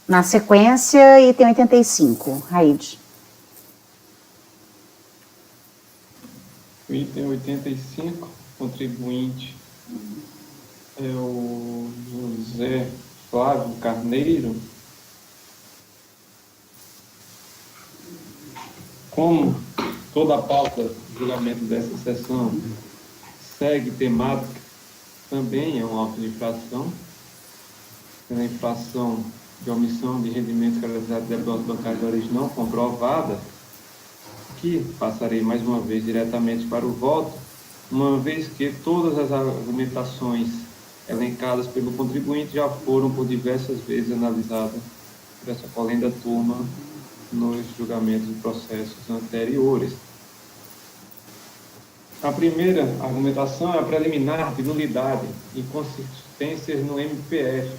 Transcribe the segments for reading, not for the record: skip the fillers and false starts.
Na sequência, item 85, Raide. O item 85, contribuinte é o José Flávio Carneiro. Como toda a pauta do julgamento dessa sessão segue temática, também é um auto de infração, pela infração de omissão de rendimentos realizados de débito bancário de origem não comprovada, que passarei mais uma vez diretamente para o voto, uma vez que todas as argumentações elencadas pelo contribuinte já foram por diversas vezes analisadas por essa colenda turma nos julgamentos de processos anteriores. A primeira argumentação é a preliminar de nulidade e inconsistências no MPF,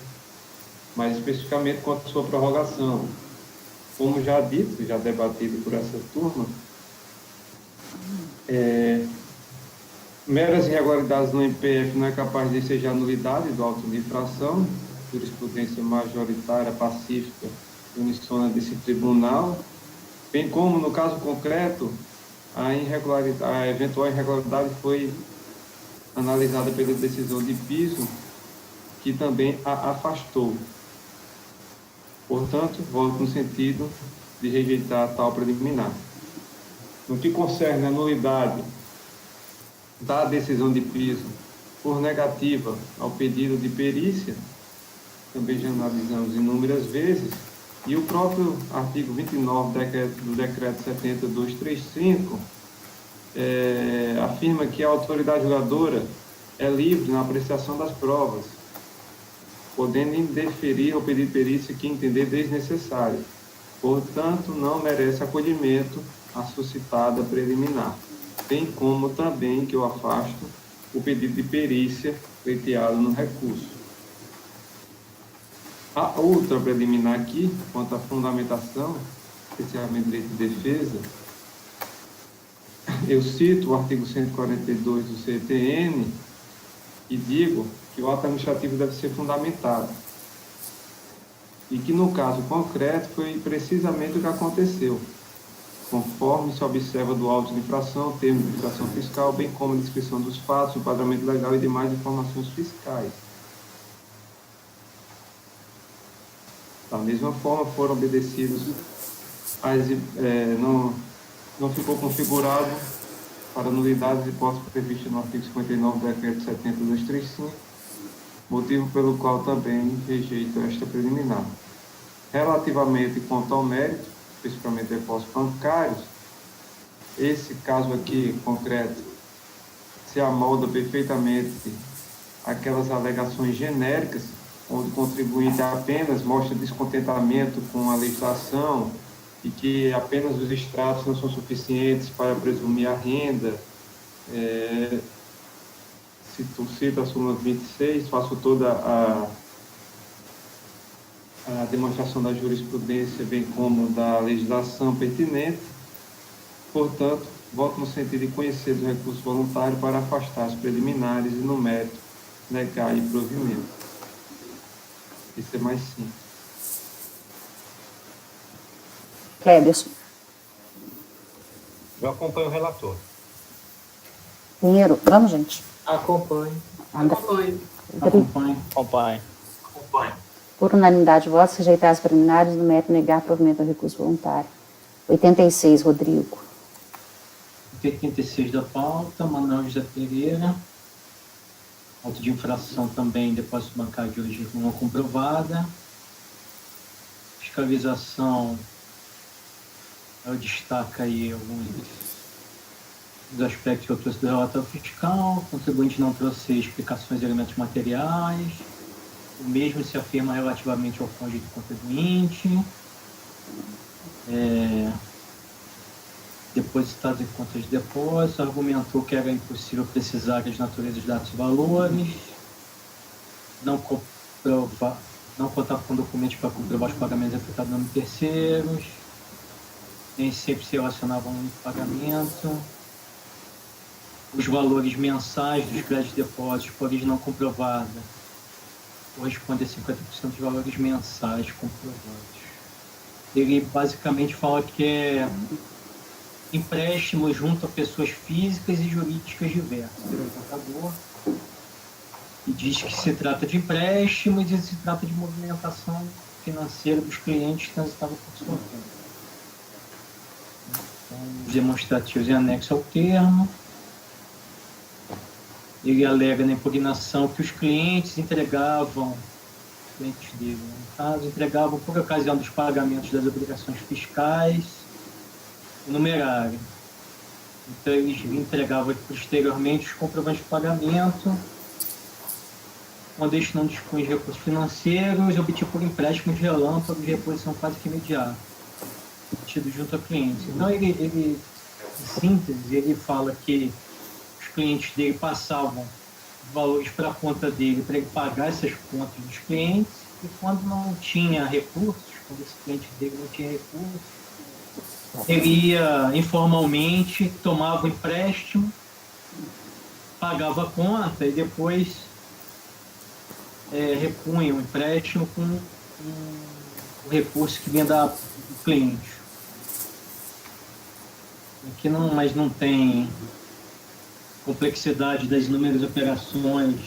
mais especificamente quanto à sua prorrogação. Como já dito, já debatido por essa turma, meras irregularidades no MPF não é capaz de ensejar nulidade do auto de infração, jurisprudência majoritária, pacífica, unissona desse tribunal, bem como, no caso concreto, a eventual irregularidade foi analisada pela decisão de piso, que também a afastou. Portanto, voto no sentido de rejeitar tal preliminar. No que concerne a nulidade da decisão de piso por negativa ao pedido de perícia, também já analisamos inúmeras vezes, e o próprio artigo 29 do Decreto 70.235 afirma que a autoridade julgadora é livre na apreciação das provas, podendo indeferir ao pedido de perícia que entender desnecessário. Portanto, não merece acolhimento a suscitada preliminar, bem como também que eu afasto o pedido de perícia pleiteado no recurso. A outra preliminar aqui, quanto à fundamentação, especialmente direito de defesa, eu cito o artigo 142 do CTN e digo que o ato administrativo deve ser fundamentado. E que, no caso concreto, foi precisamente o que aconteceu, conforme se observa do auto de infração, termo de infração fiscal, bem como a descrição dos fatos, o enquadramento legal e demais informações fiscais. Da mesma forma, foram obedecidos, não ficou configurado para nulidades e hipóteses previstas no artigo 59 do Decreto 70.235, motivo pelo qual também rejeito esta preliminar. Relativamente quanto ao mérito, especificamente depósitos bancários, esse caso aqui concreto se amolda perfeitamente aquelas alegações genéricas, onde o contribuinte apenas mostra descontentamento com a legislação e que apenas os extratos não são suficientes para presumir a renda. Cito a súmula 26, faço toda a demonstração da jurisprudência, bem como da legislação pertinente. Portanto, voto no sentido de conhecer do recurso voluntário para afastar as preliminares e, no mérito, negar e provimento. Isso é mais simples. Cléberson. Eu acompanho o relator. Pinheiro, vamos, gente. Acompanho. Acompanho. Por unanimidade de votos, rejeitar as preliminares, no mérito, negar provimento ao recurso voluntário. 86, Rodrigo. 86 da pauta, Manuel José Pereira. Auto de infração também, depósito bancário de origem não comprovada. Fiscalização, eu destaco aí alguns dos aspectos que eu trouxe do relatório fiscal. O contribuinte não trouxe explicações de elementos materiais. O mesmo se afirma relativamente ao cônjuge do contribuinte. Depositados em contas de depósito, argumentou que era impossível precisar as naturezas dos dados e valores, não contar com documentos para comprovar os pagamentos efetuados em nome de terceiros, nem sempre se relacionavam a um único pagamento, os valores mensais dos créditos de depósitos por origem não comprovada corresponde a 50% dos valores mensais comprovantes. Ele basicamente fala que é empréstimo junto a pessoas físicas e jurídicas diversas. Pelo contador, e diz que se trata de empréstimos e se trata de movimentação financeira dos clientes transitável por sua conta. Então, os demonstrativos em anexo ao termo. Ele alega na impugnação que os clientes entregavam, clientes dele, no caso, entregavam por ocasião dos pagamentos das obrigações fiscais o numerário. Então, eles entregavam posteriormente os comprovantes de pagamento, quando eles não dispunham de recursos financeiros, obtido por empréstimos relâmpagos de reposição quase que imediata, obtido junto a clientes. Então, ele, em síntese, ele fala que os clientes dele passavam valores para a conta dele para ele pagar essas contas dos clientes, e quando não tinha recursos, quando esse cliente dele não tinha recursos, ele ia informalmente, tomava o empréstimo, pagava a conta e depois repunha o empréstimo com o recurso que vinha do cliente. Aqui não, mas não tem complexidade das inúmeras operações,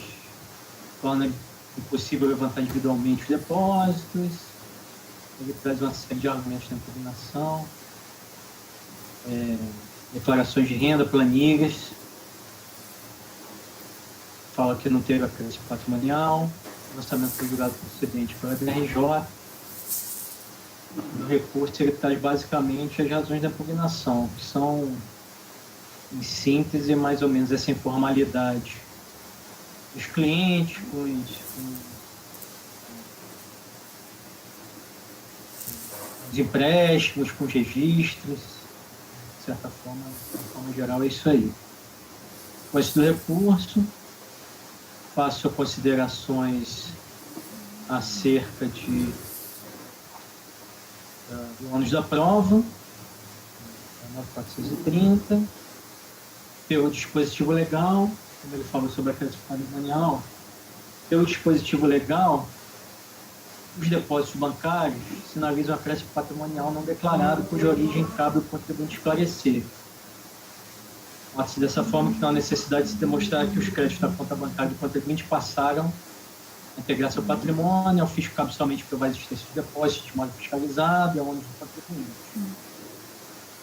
torna impossível levantar individualmente os depósitos. Ele traz uma série de argumentos na impugnação, declarações de renda, planilhas, fala que não teve acréscimo patrimonial, lançamento foi julgado procedente pela BRJ. No recurso ele traz basicamente as razões da impugnação, que são, em síntese, mais ou menos essa informalidade dos clientes, com os empréstimos, com os registros, de certa forma, de forma geral, é isso aí. Depois do recurso, faço considerações acerca do ônus da prova, 9430, pelo dispositivo legal, como ele fala sobre a acréscimo patrimonial, pelo dispositivo legal, os depósitos bancários sinalizam acréscimo patrimonial não declarado, cuja origem cabe ao contribuinte esclarecer. Trata-se dessa forma que não há necessidade de se demonstrar que os créditos da conta bancária do contribuinte passaram a integrar seu patrimônio, ao fisco cabe somente provar a existência de depósitos de modo fiscalizado e ao ônus do contribuinte.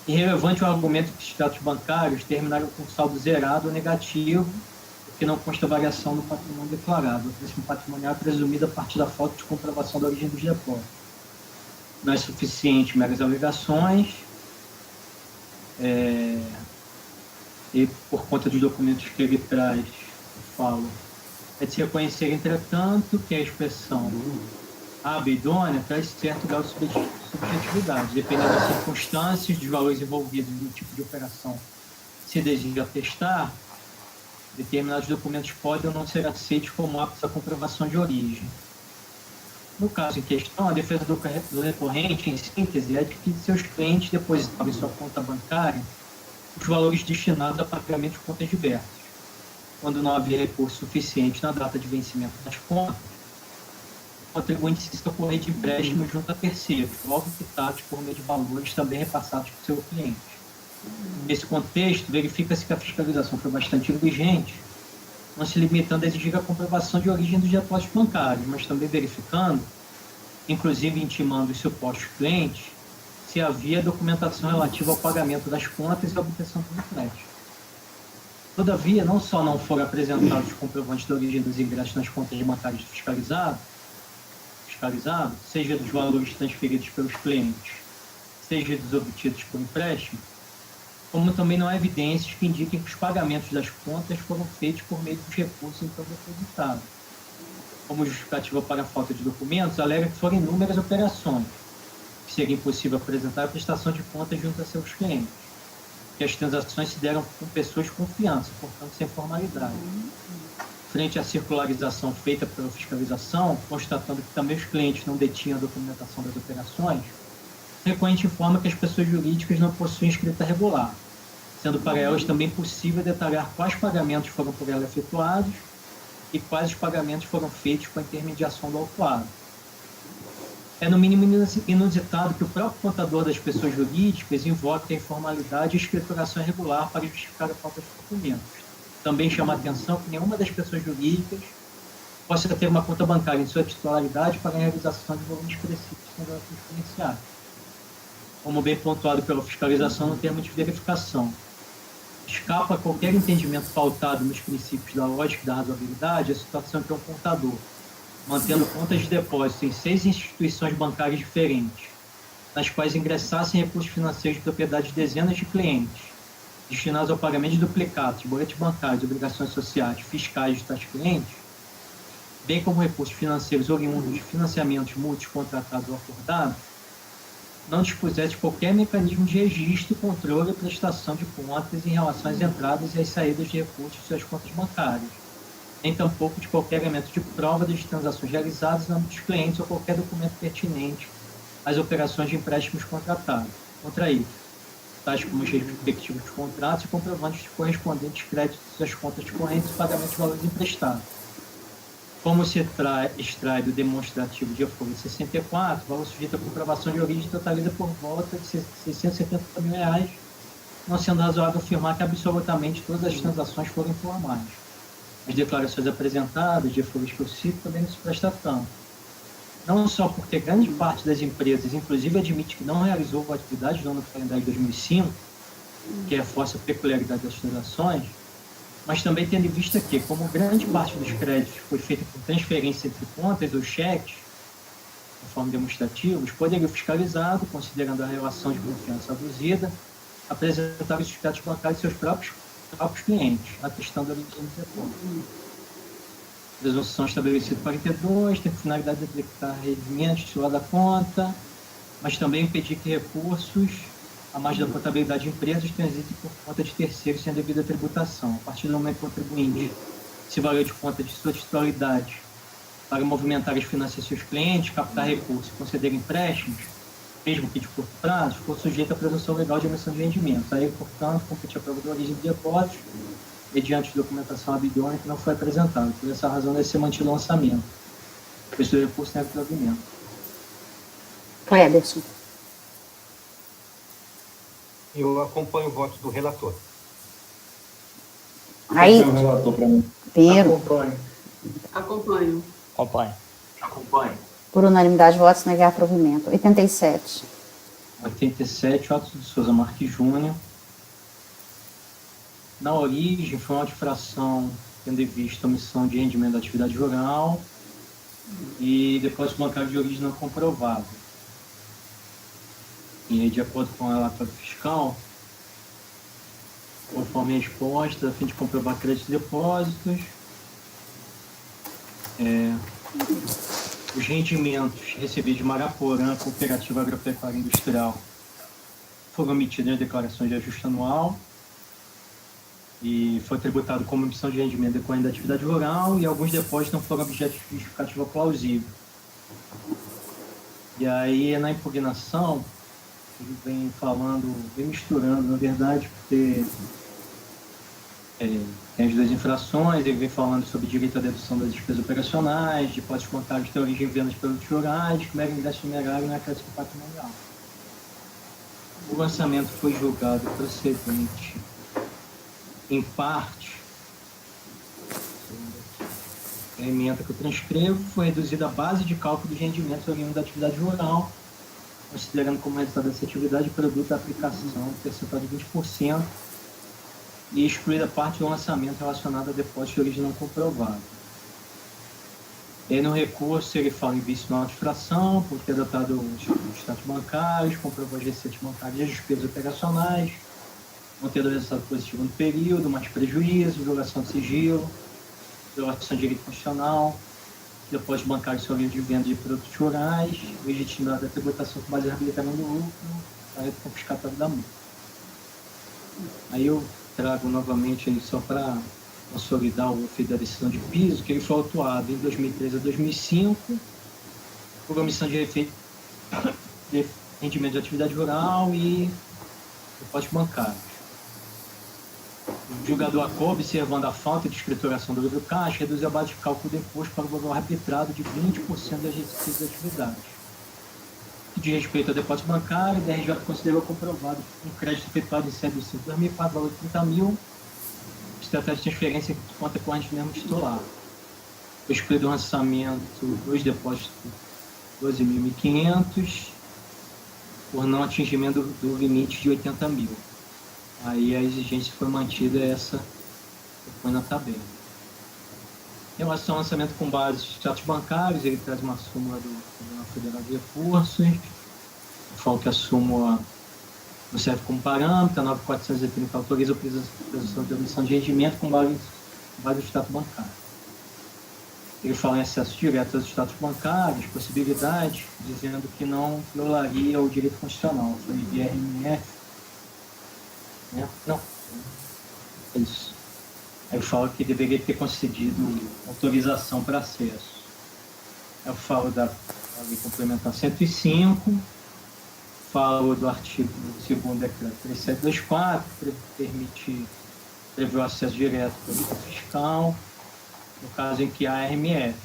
Irrelevante o argumento que os extratos bancários terminaram com saldo zerado ou negativo, porque não consta variação no patrimônio declarado. O acréscimo patrimonial é presumido a partir da falta de comprovação da origem dos depósitos. Não é suficiente meras alegações, e por conta dos documentos que ele traz, eu falo, é de se reconhecer, entretanto, que a expressão hábil e idônea traz certo grau de subjetividade, dependendo das circunstâncias, dos valores envolvidos no tipo de operação se deseja atestar, determinados documentos podem ou não ser aceitos como aptos à comprovação de origem. No caso em questão, a defesa do recorrente, em síntese, é de que seus clientes depositavam em sua conta bancária os valores destinados a pagamento de contas diversas. Quando não havia recurso suficiente na data de vencimento das contas, o contribuinte se socorrer de empréstimo junto a terceiros, logo quitados por meio de valores também repassados por seu cliente. Nesse contexto, verifica-se que a fiscalização foi bastante exigente, não se limitando a exigir a comprovação de origem dos depósitos bancários, mas também verificando, inclusive intimando os supostos clientes, se havia documentação relativa ao pagamento das contas e à obtenção do empréstimo. Todavia, não só não foram apresentados os comprovantes da origem dos ingressos nas contas bancárias fiscalizadas, seja dos valores transferidos pelos clientes, seja dos obtidos por empréstimo, como também não há evidências que indiquem que os pagamentos das contas foram feitos por meio dos recursos então depositados. Como justificativa para a falta de documentos, alega que foram inúmeras operações, que seria impossível apresentar a prestação de contas junto a seus clientes, que as transações se deram com pessoas de confiança, portanto sem formalidade. Frente à circularização feita pela fiscalização, constatando que também os clientes não detinham a documentação das operações, o recorrente informa que as pessoas jurídicas não possuem escrita regular, sendo para elas também possível detalhar quais pagamentos foram por ela efetuados e quais os pagamentos foram feitos com a intermediação do autuado. É no mínimo inusitado que o próprio contador das pessoas jurídicas invoque a informalidade e escrituração irregular para justificar a falta de documentos. Também chama a atenção que nenhuma das pessoas jurídicas possa ter uma conta bancária em sua titularidade para a realização de volumes expressivos de transações comerciais. Como bem pontuado pela fiscalização no termo de verificação, escapa a qualquer entendimento pautado nos princípios da lógica e da razoabilidade a situação que é um contador, mantendo contas de depósito em 6 instituições bancárias diferentes, nas quais ingressassem recursos financeiros de propriedade de dezenas de clientes, destinados ao pagamento de duplicados, boletos bancários, obrigações sociais, fiscais de tais clientes, bem como recursos financeiros oriundos de financiamentos mútuos contratados ou acordados, não dispusesse de qualquer mecanismo de registro, controle e prestação de contas em relação às entradas e às saídas de recursos de suas contas bancárias, nem tampouco de qualquer elemento de prova das transações realizadas no âmbito dos clientes ou qualquer documento pertinente às operações de empréstimos contratados, contraídos, tais como os respectivos contratos e comprovantes de correspondentes créditos das contas correntes e pagamento de valores emprestados. Como se extrai do demonstrativo de folha 64, o valor sujeito à comprovação de origem totaliza por volta de R$ 670 mil, não sendo razoável afirmar que absolutamente todas as transações foram informais. As declarações apresentadas de folhas que eu cito também não se presta tanto. Não só porque grande parte das empresas, inclusive, admite que não realizou a atividade do ano do calendário de 2005, que reforça a peculiaridade das transações, mas também tendo em vista que, como grande parte dos créditos foi feita por transferência entre contas ou cheques, conforme demonstrativos, poderia o fiscalizado, considerando a relação de confiança aduzida, apresentar os certificados bancários de seus próprios clientes, atestando a origem do depósito. A presunção estabelecida 42 tem finalidade de detectar rendimentos titulados da conta, mas também impedir que recursos a mais da contabilidade de empresas transitem por conta de terceiros sem devida tributação. A partir do momento que o contribuinte se valeu de conta de sua titularidade para movimentar as finanças de seus clientes, captar recursos e conceder empréstimos, mesmo que de curto prazo, for sujeito à presunção legal de emissão de rendimentos. Aí, portanto, compete a prova da origem do depósito, mediante documentação abidônea que não foi apresentada. Por essa razão, deve ser mantido o lançamento. O preço do recurso tem provimento. Cleberson. Eu acompanho o voto do relator. Aí, o relator para mim. Pinheiro, Acompanho. Acompanhe. por unanimidade, votos negar provimento. 87. 87, Otto de Souza Marques Júnior. Na origem, foi uma difração tendo em vista a omissão de rendimento da atividade rural e depósito bancário de origem não comprovado. E, de acordo com o relatório fiscal, conforme a resposta, a fim de comprovar créditos e depósitos, os rendimentos recebidos de Maraporã, Cooperativa Agropecuária Industrial, foram omitidos nas declarações de ajuste anual e foi tributado como emissão de rendimento decorrente da atividade rural e alguns depósitos não foram objeto de justificativa plausível. E aí, na impugnação, ele vem falando, vem misturando, na verdade, porque tem as duas infrações, ele vem falando sobre direito à dedução das despesas operacionais, depósitos bancários que têm origem em vendas de produtos rurais, que mega ingresso numerário não é acréscimo patrimonial. O lançamento foi julgado procedente, em parte, a emenda que eu transcrevo, foi reduzida a base de cálculo dos rendimentos oriundos da atividade rural, considerando como resultado dessa atividade o produto da aplicação percentual de 20% e excluída a parte do lançamento relacionada a depósito de origem não comprovada. E aí, no recurso, ele fala em vício na infração, por ter adotado os status bancários, comprovou as receitas bancárias e as despesas operacionais, não tendo resultado positivo no período, mais prejuízo, violação de sigilo, violação de direito constitucional, depósito bancário sobre de venda de produtos rurais, legitimidade da tributação com base em reabilitamento do lucro, tarefa confiscatória da multa. Aí eu trago novamente aí só para consolidar o efeito da decisão de piso, que ele foi autuado em 2013 a 2005, por omissão de rendimento de atividade rural e depósito bancário. O julgador acaba, observando a falta de escrituração do livro caixa, reduziu a base de cálculo do imposto para o valor arbitrado de 20% das receitas das atividades. Que diz respeito ao depósito bancário, o DRJ considerou comprovado um crédito efetuado em 7 de 5 de 2004, valor de 30 mil, estratégia de transferência que conta corrente mesmo titular. Foi excluído o lançamento dos depósitos 12.500 por não atingimento do limite de 80 mil. Aí a exigência foi mantida, essa que foi na tabela. Em relação ao lançamento com base de status bancários, ele traz uma súmula do Tribunal Federal de Recursos. Fala que a súmula não serve como parâmetro, a 9.430 autoriza a utilização de omissão de rendimento com base no status bancário. Ele fala em acesso direto aos status bancários, possibilidades, dizendo que não violaria o direito constitucional. Foi via RMF. Né? Não. É isso. Aí fala que deveria ter concedido autorização para acesso. Eu falo da lei complementar 105, falo do artigo 2º decreto 3724, que prevê o acesso direto pelo fiscal, no caso em que há RMF.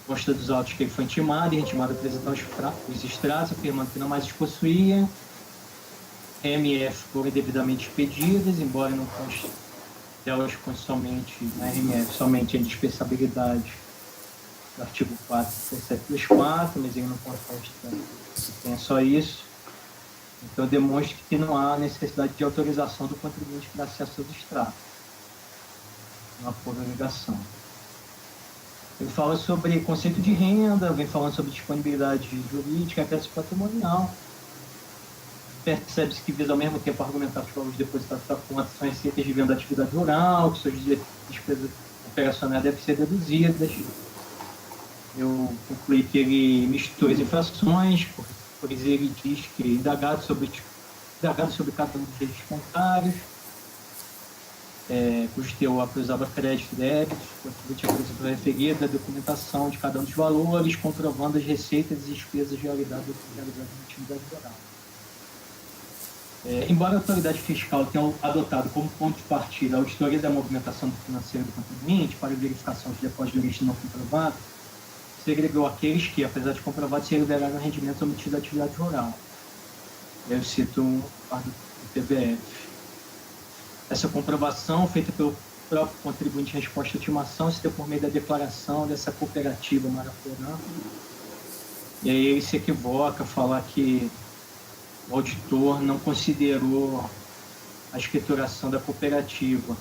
Consta dos autos que ele foi intimado a apresentar os extratos, afirmando que não mais os possuía. RMF foram devidamente expedidas, embora não conste delas somente na RMF, somente a indispensabilidade do artigo 4, 3724, mas ele não consta que tenha só isso. Então demonstra que não há necessidade de autorização do contribuinte para acesso aos extratos. Não há por obrigação. Ele fala sobre conceito de renda, vem falando sobre disponibilidade jurídica, crédito patrimonial. Percebe-se que visa ao mesmo tempo argumentar que os valores depositados para conta são receitas de venda da atividade rural, que suas despesas operacionais devem ser deduzidas. Eu concluí que ele mistura as infrações, por isso ele diz que indagado sobre cada um dos registros bancários, cujo teor acusava crédito e débito, o contribuinte apresentou referida a documentação de cada um dos valores, comprovando as receitas e despesas realizadas na atividade rural. Embora a autoridade fiscal tenha adotado como ponto de partida a auditoria da movimentação financeira do contribuinte para verificação de depósitos de origem não comprovado, segregou aqueles que, apesar de comprovados, se liberaram rendimentos omitidos da atividade rural. Eu cito um parte do TBF. Essa comprovação, feita pelo próprio contribuinte em resposta à intimação, se deu por meio da declaração dessa cooperativa Maraporã. E aí ele se equivoca, falar que o auditor não considerou a escrituração da cooperativa.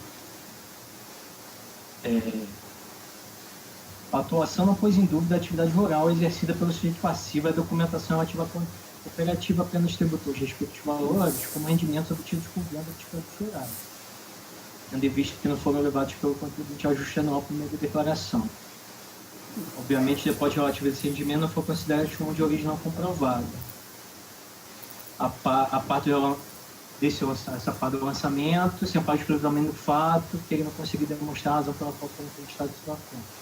A atuação não pôs em dúvida a atividade rural exercida pelo sujeito passivo e a documentação relativa à cooperativa apenas tributou os respectivos valores como rendimentos obtidos por venda de produtos rurais, tendo em vista que não foram levados pelo contribuinte ao ajuste anual por meio da declaração. Obviamente, o depósito relativo a esse rendimento não foi considerado como de origem não comprovada. A parte essa parte do lançamento se ampara exclusivamente do fato que ele não conseguiu demonstrar a razão pela qual foi acreditado em sua conta.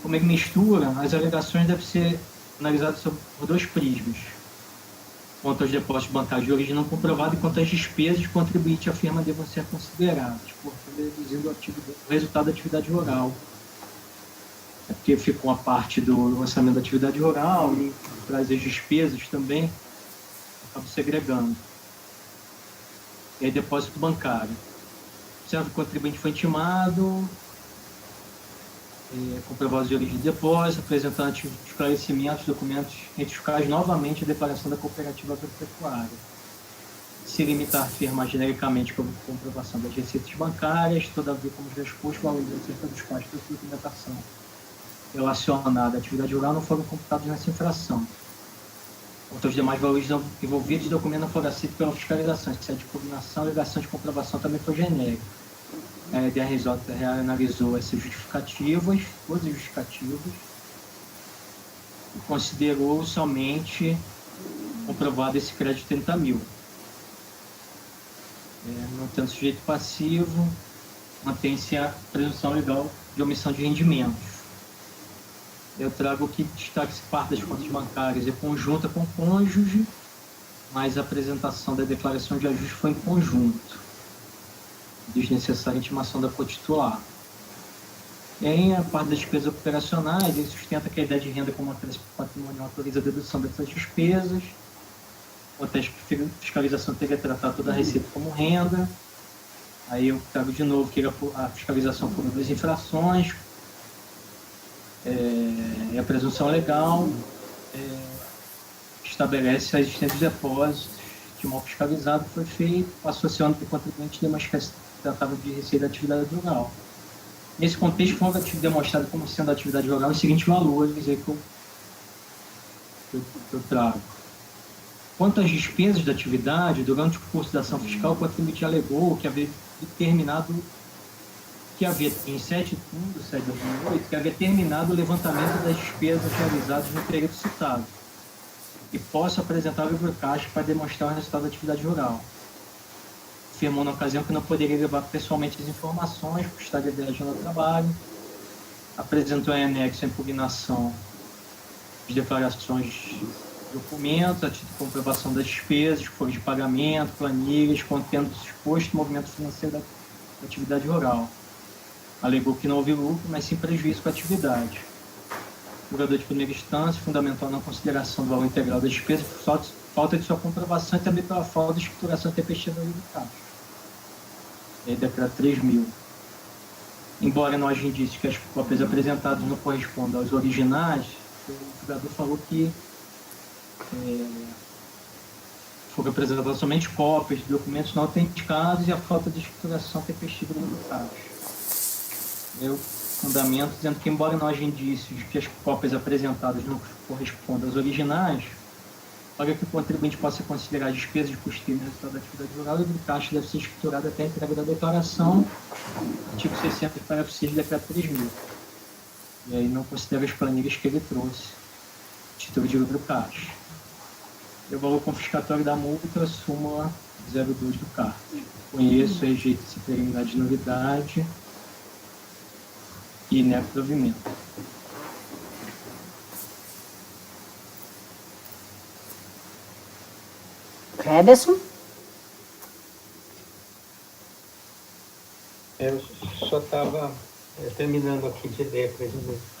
Como ele mistura, as alegações devem ser analisadas por dois prismas. Quanto aos depósitos bancários de origem não comprovada e quanto às despesas que o contribuinte afirma devam ser consideradas, portanto, reduzindo o resultado da atividade rural. É porque ficou a parte do lançamento da atividade rural e traz as despesas também, acaba segregando. E aí, depósito bancário. Observa que o contribuinte foi intimado, comprovados de origem de depósito, apresentando esclarecimentos, documentos retificados novamente a declaração da cooperativa agropecuária. Se limitar a afirmar genericamente como comprovação das receitas bancárias, todavia como já exposto, valores acerca dos quais da documentação relacionada à atividade rural não foram computados nessa infração. Quanto aos demais valores envolvidos, o documento não foi aceito pela fiscalização, se a de combinação e a alegação de comprovação também foi genérica. A DRJ analisou essas justificativas, todas as justificativas, e considerou somente comprovado esse crédito de 30 mil. Não tendo sujeito passivo, mantém-se a presunção legal de omissão de rendimentos. Eu trago aqui destaque parte das contas bancárias é conjunta com o cônjuge, mas a apresentação da declaração de ajuste foi em conjunto. desnecessária intimação da cotitular. Em a parte das despesas operacionais, ele sustenta que a ideia de renda como acréscimo patrimonial autoriza a dedução dessas despesas. O teste de fiscalização teria tratado toda a receita como renda. Aí eu trago de novo que a fiscalização por duas infrações, a presunção legal estabelece a existência de depósitos de mal fiscalizado que foi feito, associando que o contribuinte demonstrava que se tratava de receita da atividade rural. Nesse contexto, foi demonstrado como sendo a atividade rural os seguintes valores aí que eu trago. Quanto às despesas da atividade, durante o curso da ação fiscal, o contribuinte alegou que havia determinado em 7 de 7 de 2008, que havia terminado o levantamento das despesas realizadas no período citado e posso apresentar o livro de caixa para demonstrar o resultado da atividade rural. Afirmou na ocasião que não poderia levar pessoalmente as informações, por estar viajando ao trabalho. Apresentou em anexo a impugnação de declarações de documentos, a título de comprovação das despesas, folhas de pagamento, planilhas, contendo o suposto movimento financeiro da atividade rural. Alegou que não houve lucro, mas sim prejuízo com a atividade. O julgador de primeira instância fundamentou na consideração do valor integral das despesas por falta de sua comprovação e também pela falta de escrituração tempestiva do caixa. E aí declara 3.000. Embora não haja indícios que as cópias apresentadas não correspondam aos originais, o julgador falou que foram apresentadas somente cópias de documentos não autenticados e a falta de escrituração tempestiva do caixa. Eu fundamento dizendo que, embora não haja indícios de que as cópias apresentadas não correspondam aos originais, para que o contribuinte possa considerar despesas de custeio no resultado da atividade rural, o livro de caixa deve ser escriturado até a entrega da declaração, artigo 60, parágrafo 6 do decreto 3.000. E aí não considera as planilhas que ele trouxe, título de livro de caixa. E o valor confiscatório da multa, súmula 02 do CARF. Conheço, rejeito essa preliminar de nulidade e nego provimento. Cleberson? Eu só estava terminando aqui de ler, presidente.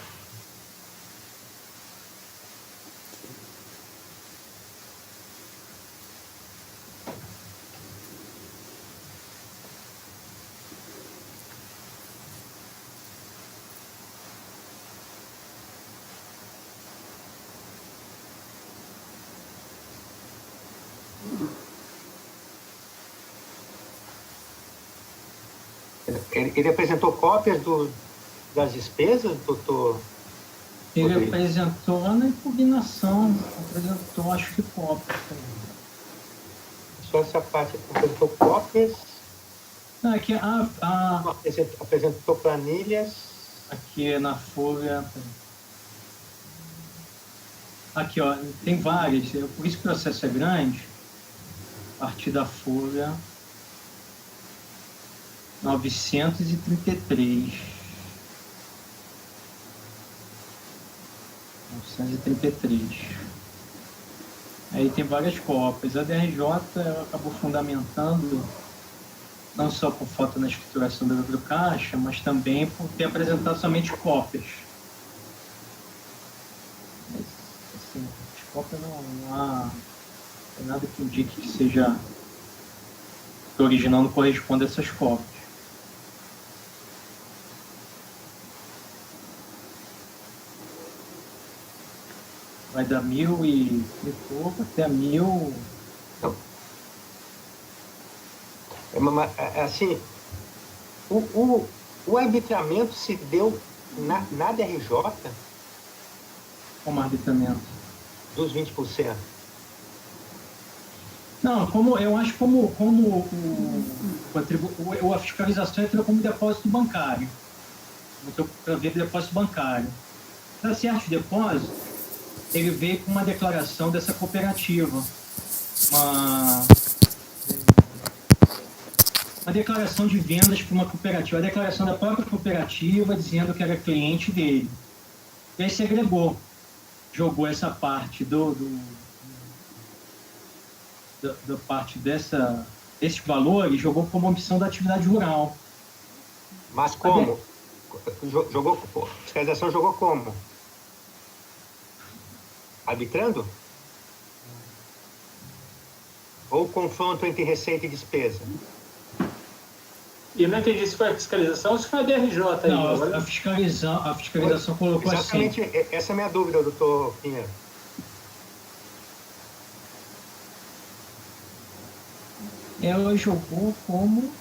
Ele apresentou cópias das despesas, doutor? Ele apresentou na impugnação, apresentou, acho que cópias também. Só essa parte apresentou cópias. Não, aqui apresentou planilhas. Aqui na folha. Aqui, ó, tem várias, por isso que o processo é grande. A partir da folha 933. 933. Aí tem várias cópias. A DRJ acabou fundamentando não só por falta na escrituração do livro caixa, mas também por ter apresentado somente cópias. Mas, assim, as cópias não há nada que indique que seja que o original não corresponde a essas cópias. Vai dar 1.000 e pouco até 1.000. Assim, o arbitramento se deu na DRJ Como arbitramento? dos 20%. Não, eu acho como a fiscalização entra como depósito bancário. Para ver depósito bancário. Para certos depósitos, ele veio com uma declaração dessa cooperativa. Uma declaração de vendas para uma cooperativa. A declaração da própria cooperativa dizendo que era cliente dele. E aí se agregou. Jogou essa parte da parte dessa esses valores jogou como omissão da atividade rural. Mas como? Jogou, a fiscalização jogou como? Arbitrando? Ou confronto entre receita e despesa? E eu não entendi se foi a fiscalização ou se foi a DRJ aí. Não, agora. a fiscalização colocou assim. Exatamente, essa é a minha dúvida, doutor Pinheiro. Ela jogou como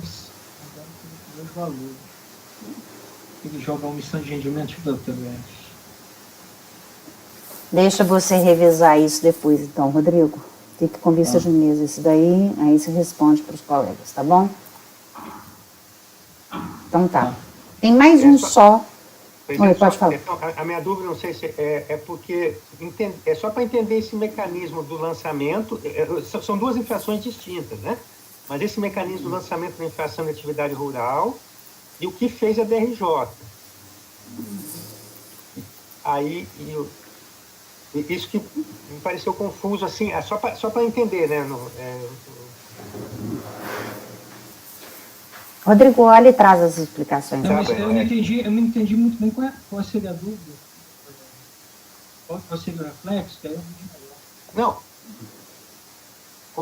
os valores. Ele joga a omissão de rendimento de doutorante. Deixa você revisar isso depois, então, Rodrigo. Fique com vista de mesa. Isso daí, aí você responde para os colegas, tá bom? Então tá. Tem mais um só. Oi, pode falar. Então, a minha dúvida, não sei se é porque é só para entender esse mecanismo do lançamento. São duas infrações distintas, né? Mas esse mecanismo do lançamento da infração de atividade rural e o que fez a DRJ. Aí, isso que me pareceu confuso, assim, só para entender, né? Rodrigo, olha e traz as explicações. Não, mas eu não entendi muito bem qual seria a dúvida. Qual seria o reflexo? Que aí eu entendi melhor.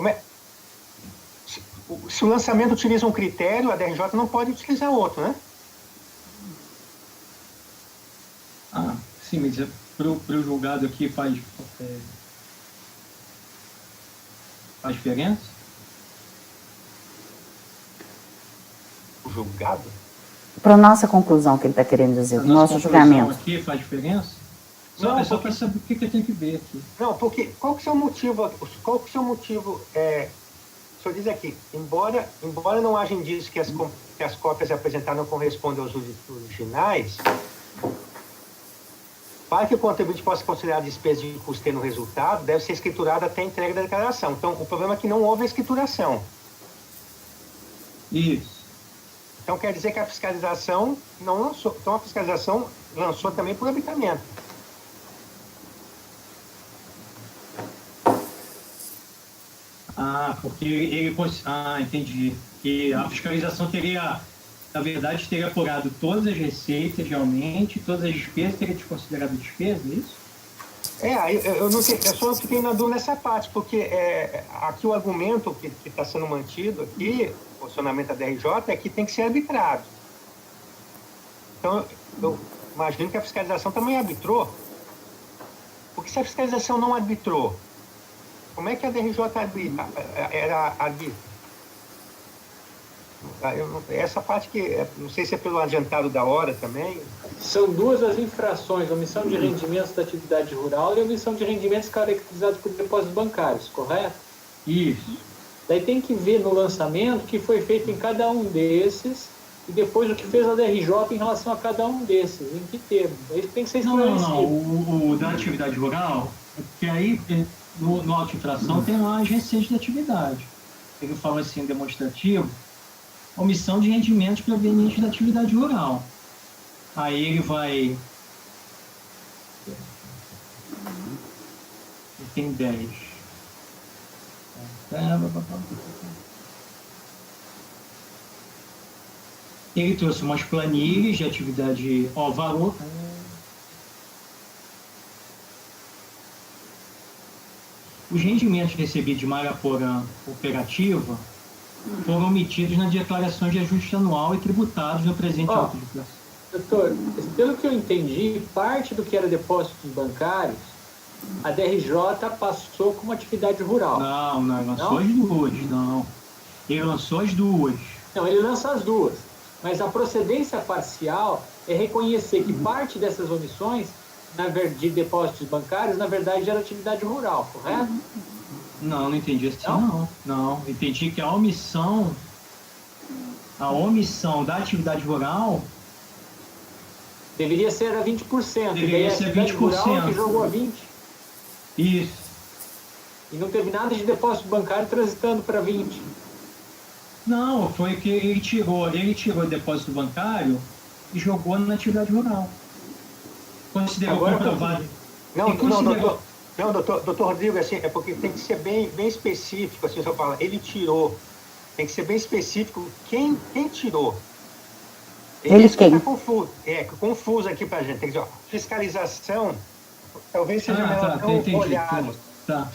Não. Se o lançamento utiliza um critério, a DRJ não pode utilizar outro, né? Ah, sim, mas para o julgado aqui faz diferença? O julgado? Para a nossa conclusão, que ele está querendo dizer, o Nossa nosso julgamento. aqui faz diferença? Não, Só para saber o que eu tenho que ver aqui. Não, porque qual que é o seu motivo? Qual que é o seu motivo? O senhor diz aqui, embora não haja indícios que as cópias apresentadas não correspondem aos originais, para que o contribuinte possa considerar a despesa de custeio no resultado, deve ser escriturado até a entrega da declaração. Então, o problema é que não houve a escrituração. Isso. Então, quer dizer que a fiscalização não lançou. Então, a fiscalização lançou também por arbitramento. Ah, porque ele... Ah, entendi. E a fiscalização teria, na verdade, teria apurado todas as receitas realmente, todas as despesas, teria desconsiderado despesas, é isso? Eu não sei, eu só fiquei na dúvida nessa parte, porque aqui o argumento que está sendo mantido aqui, o posicionamento da DRJ, é que tem que ser arbitrado. Então, eu imagino que a fiscalização também arbitrou. Porque se a fiscalização não arbitrou, como é que a DRJ era arbitra? Essa parte que, não sei se é pelo adiantado da hora também. São duas as infrações, omissão de rendimentos da atividade rural e omissão de rendimentos caracterizados por depósitos bancários, correto? Isso. Daí tem que ver no lançamento o que foi feito em cada um desses e depois o que fez a DRJ em relação a cada um desses, em que termo. Isso tem que ser esclarecido. Não. O da atividade rural, porque aí no auto-infração tem lá as receitas da atividade. Ele fala assim, demonstrativo, omissão de rendimentos provenientes da atividade rural. Aí ele vai... Ele tem 10. Ele trouxe umas planilhas de atividade... Ó, valor... Os rendimentos recebidos de Maraporã Cooperativa foram omitidos na declaração de ajuste anual e tributados no presente auto de infração. Doutor, pelo que eu entendi, parte do que era depósitos bancários, a DRJ passou como atividade rural. Não, ele lançou as duas, não. Ele lançou as duas. Não, ele lança as duas. Mas a procedência parcial é reconhecer que parte dessas omissões de depósitos bancários, na verdade, era atividade rural, correto? Não entendi assim, não. Entendi que a omissão da atividade rural deveria ser a 20%. Deveria ser 20%. Rural que jogou a 20%. Isso. E não teve nada de depósito bancário transitando para 20%. Não, foi que ele tirou o depósito bancário e jogou na atividade rural. Considerou Agora comprovado. Não, doutor. Não, doutor Rodrigo, assim, é porque tem que ser bem específico, assim, se eu falar, ele tirou. Tem que ser bem específico quem tirou. Ele Isso que quem? está confuso. Confuso aqui para a gente. Tem que dizer, ó, fiscalização, talvez seja melhor não entendi. olhado. Tá.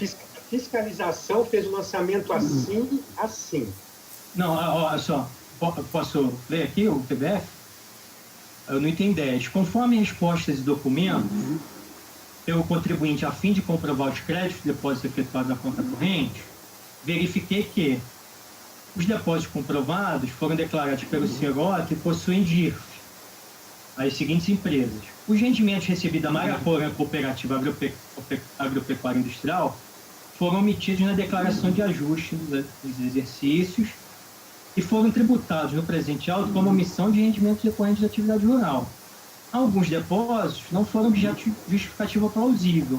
Fiscalização fez o lançamento assim. Não, olha só. Posso ler aqui o PDF? Eu não entendi 10. Conforme respostas e documentos, pelo contribuinte a fim de comprovar os créditos de depósitos efetuados na conta corrente, verifiquei que os depósitos comprovados foram declarados pelo CIRO que possuem DIRF, as seguintes empresas. Os rendimentos recebidos da Mariporã Cooperativa Agropecuária Industrial foram omitidos na declaração de ajuste dos exercícios e foram tributados no presente auto como omissão de rendimentos decorrentes de atividade rural. Alguns depósitos não foram objeto de justificativa plausível,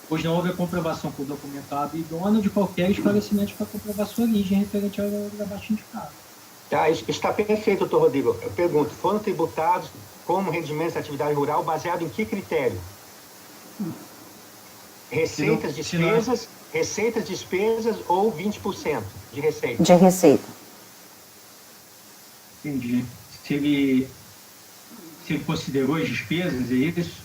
pois não houve a comprovação por documento hábil idôneo de qualquer esclarecimento para comprovar sua origem referente ao abaixo indicado. Tá, está perfeito, doutor Rodrigo. Eu pergunto, foram tributados como rendimentos de atividade rural baseado em que critério? Receitas, despesas ou 20% de receita? De receita. Entendi. Se ele considerou as despesas, é isso?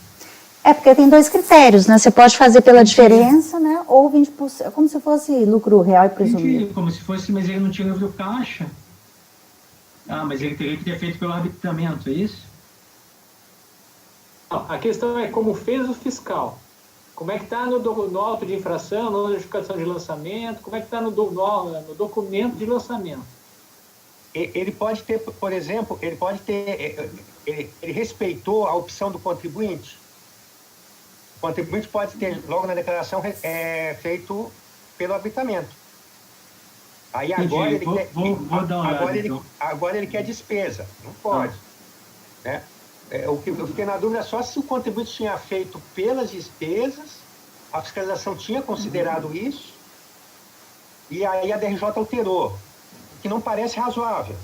É porque tem dois critérios, né? Você pode fazer pela diferença, né? Ou 20%, como se fosse lucro real e presumido. Entendi, como se fosse, mas ele não tinha livro caixa. Ah, mas ele teria que ter feito pelo arbitramento, é isso? Não, a questão é como fez o fiscal. Como é que está no auto de infração, na notificação de lançamento, como é que está no documento de lançamento. Ele pode ter, por exemplo, ele respeitou a opção do contribuinte. O contribuinte pode ter, logo na declaração, feito pelo arbitramento. Aí agora ele quer, vou dar uma olhada, então. agora ele quer despesa. Não pode. Né? O que eu fiquei na dúvida é só se o contribuinte tinha feito pelas despesas, a fiscalização tinha considerado isso, e aí a DRJ alterou, que não parece razoável.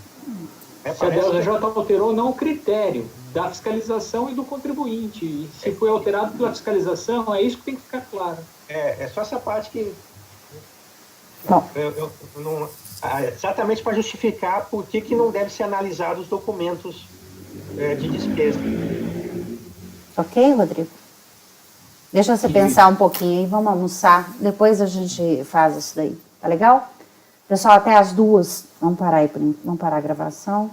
Se a DRJ alterou não o critério da fiscalização e do contribuinte. E se foi alterado pela fiscalização, é isso que tem que ficar claro. É só essa parte que... Bom. Exatamente para justificar por que não deve ser analisado os documentos de despesa. Ok, Rodrigo? Deixa você pensar um pouquinho aí, vamos almoçar. Depois a gente faz isso daí. Tá legal? Pessoal, até as 2. Vamos parar aí, vamos parar a gravação.